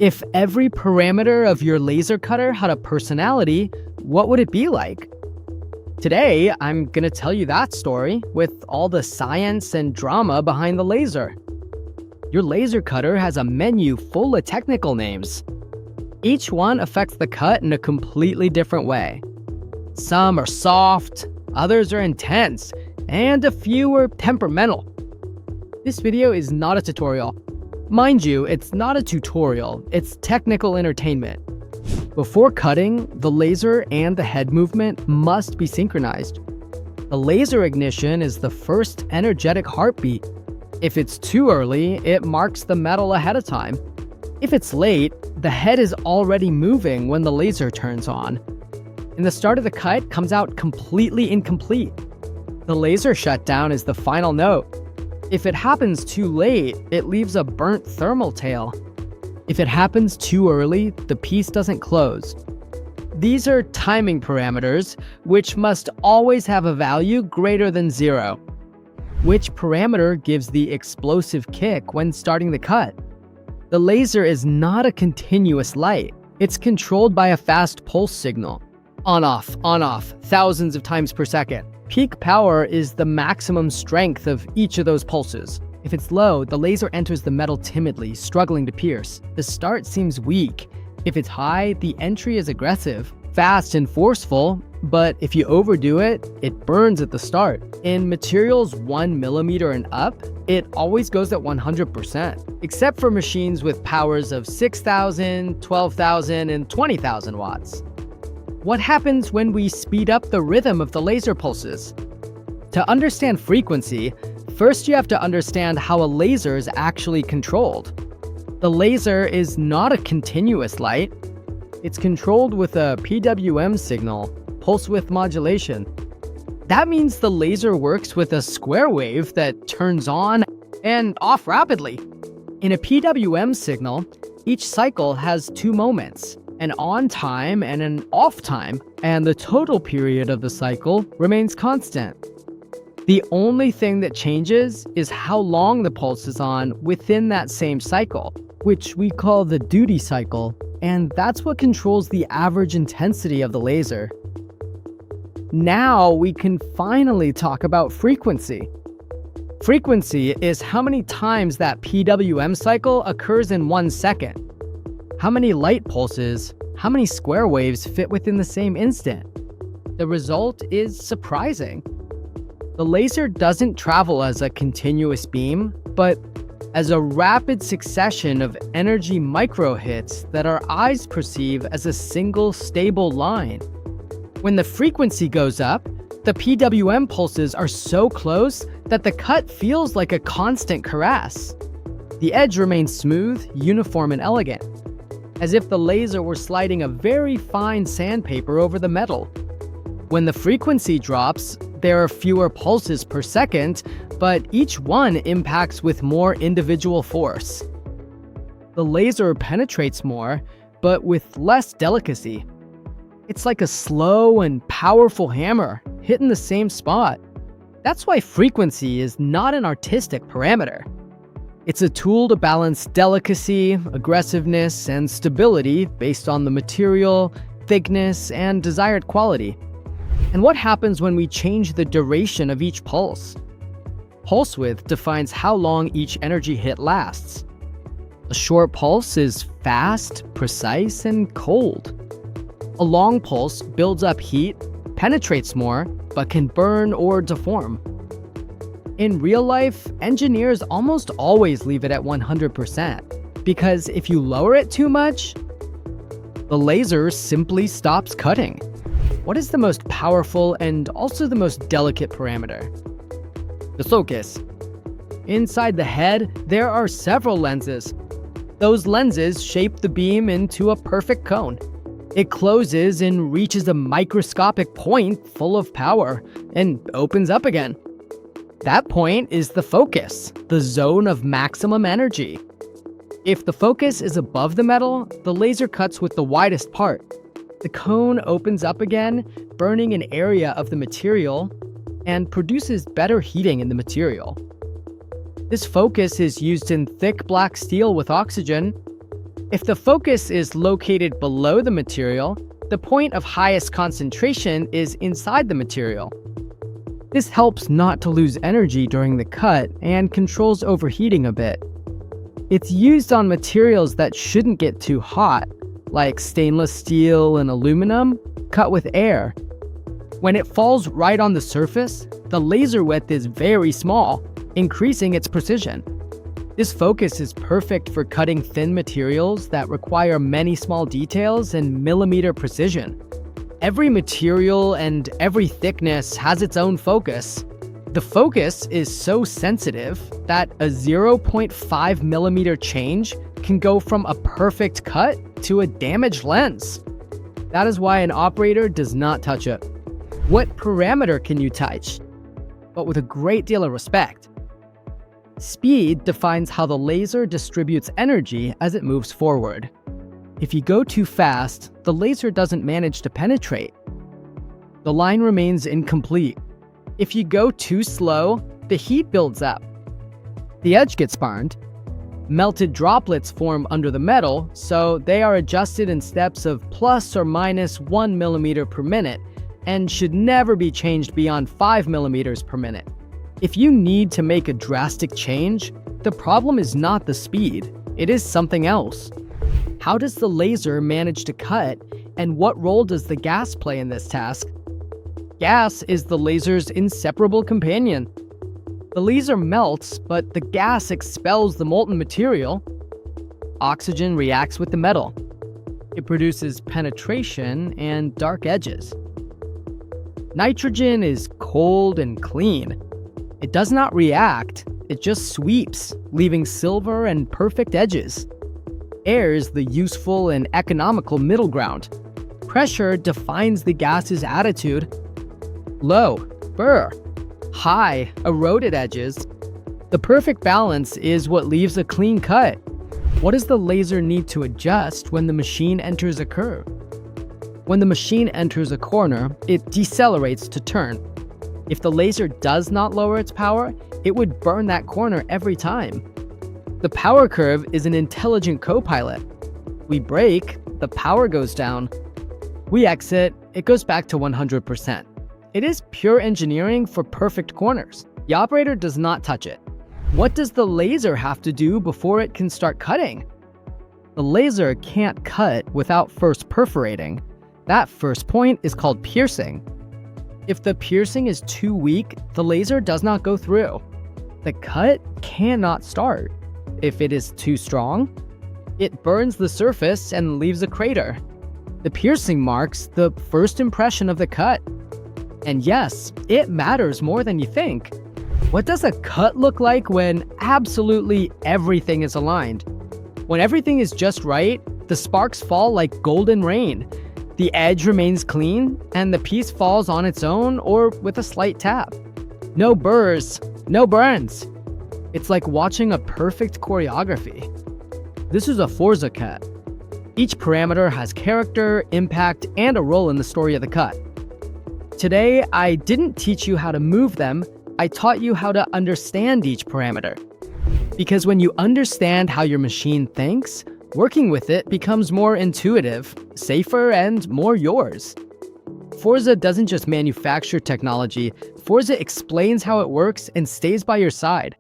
If every parameter of your laser cutter had a personality, what would it be like? Today, I'm gonna tell you that story with all the science and drama behind the laser. Your laser cutter has a menu full of technical names. Each one affects the cut in a completely different way. Some are soft, others are intense, and a few are temperamental. This video is not a tutorial. Mind you, it's not a tutorial, it's technical entertainment. Before cutting, the laser and the head movement must be synchronized. The laser ignition is the first energetic heartbeat. If it's too early, it marks the metal ahead of time. If it's late, the head is already moving when the laser turns on. And the start of the cut comes out completely incomplete. The laser shutdown is the final note. If it happens too late, it leaves a burnt thermal tail. If it happens too early, the piece doesn't close. These are timing parameters, which must always have a value greater than 0. Which parameter gives the explosive kick when starting the cut? The laser is not a continuous light. It's controlled by a fast pulse signal. On off, thousands of times per second. Peak power is the maximum strength of each of those pulses. If it's low, the laser enters the metal timidly, struggling to pierce. The start seems weak. If it's high, the entry is aggressive, fast and forceful, but if you overdo it, it burns at the start. In materials 1 millimeter and up, it always goes at 100%, except for machines with powers of 6,000, 12,000, and 20,000 watts. What happens when we speed up the rhythm of the laser pulses? To understand frequency, first you have to understand how a laser is actually controlled. The laser is not a continuous light. It's controlled with a PWM signal, pulse width modulation. That means the laser works with a square wave that turns on and off rapidly. In a PWM signal, each cycle has 2 moments, an on time and an off time, and the total period of the cycle remains constant. The only thing that changes is how long the pulse is on within that same cycle, which we call the duty cycle, and that's what controls the average intensity of the laser. Now we can finally talk about frequency. Frequency is how many times that PWM cycle occurs in 1 second. How many light pulses, how many square waves fit within the same instant? The result is surprising. The laser doesn't travel as a continuous beam, but as a rapid succession of energy micro-hits that our eyes perceive as a single stable line. When the frequency goes up, the PWM pulses are so close that the cut feels like a constant caress. The edge remains smooth, uniform, and elegant, as if the laser were sliding a very fine sandpaper over the metal. When the frequency drops, there are fewer pulses per second, but each one impacts with more individual force. The laser penetrates more, but with less delicacy. It's like a slow and powerful hammer, hit in the same spot. That's why frequency is not an artistic parameter. It's a tool to balance delicacy, aggressiveness, and stability based on the material, thickness, and desired quality. And what happens when we change the duration of each pulse? Pulse width defines how long each energy hit lasts. A short pulse is fast, precise, and cold. A long pulse builds up heat, penetrates more, but can burn or deform. In real life, engineers almost always leave it at 100%, because if you lower it too much, the laser simply stops cutting. What is the most powerful and also the most delicate parameter? The focus. Inside the head, there are several lenses. Those lenses shape the beam into a perfect cone. It closes and reaches a microscopic point full of power and opens up again. That point is the focus, the zone of maximum energy. If the focus is above the metal, the laser cuts with the widest part. The cone opens up again, burning an area of the material, and produces better heating in the material. This focus is used in thick black steel with oxygen. If the focus is located below the material, the point of highest concentration is inside the material. This helps not to lose energy during the cut and controls overheating a bit. It's used on materials that shouldn't get too hot, like stainless steel and aluminum, cut with air. When it falls right on the surface, the laser width is very small, increasing its precision. This focus is perfect for cutting thin materials that require many small details and millimeter precision. Every material and every thickness has its own focus. The focus is so sensitive that a 0.5 millimeter change can go from a perfect cut to a damaged lens. That is why an operator does not touch it. What parameter can you touch? But with a great deal of respect. Speed defines how the laser distributes energy as it moves forward. If you go too fast, the laser doesn't manage to penetrate. The line remains incomplete. If you go too slow, the heat builds up. The edge gets burned. Melted droplets form under the metal, so they are adjusted in steps of plus or minus 1 millimeter per minute and should never be changed beyond 5 millimeters per minute. If you need to make a drastic change, the problem is not the speed, it is something else. How does the laser manage to cut, and what role does the gas play in this task? Gas is the laser's inseparable companion. The laser melts, but the gas expels the molten material. Oxygen reacts with the metal. It produces penetration and dark edges. Nitrogen is cold and clean. It does not react, it just sweeps, leaving silver and perfect edges. Air is the useful and economical middle ground. Pressure defines the gas's attitude. Low, burr. High, eroded edges. The perfect balance is what leaves a clean cut. What does the laser need to adjust when the machine enters a curve? When the machine enters a corner, it decelerates to turn. If the laser does not lower its power, it would burn that corner every time. The power curve is an intelligent co-pilot. We brake, the power goes down. We exit, it goes back to 100%. It is pure engineering for perfect corners. The operator does not touch it. What does the laser have to do before it can start cutting? The laser can't cut without first perforating. That first point is called piercing. If the piercing is too weak, the laser does not go through. The cut cannot start. If it is too strong, it burns the surface and leaves a crater. The piercing marks the first impression of the cut. And yes, it matters more than you think. What does a cut look like when absolutely everything is aligned? When everything is just right, the sparks fall like golden rain. The edge remains clean, and the piece falls on its own or with a slight tap. No burrs, no burns. It's like watching a perfect choreography. This is a FORZA cut. Each parameter has character, impact, and a role in the story of the cut. Today, I didn't teach you how to move them, I taught you how to understand each parameter. Because when you understand how your machine thinks, working with it becomes more intuitive, safer, and more yours. FORZA doesn't just manufacture technology, FORZA explains how it works and stays by your side.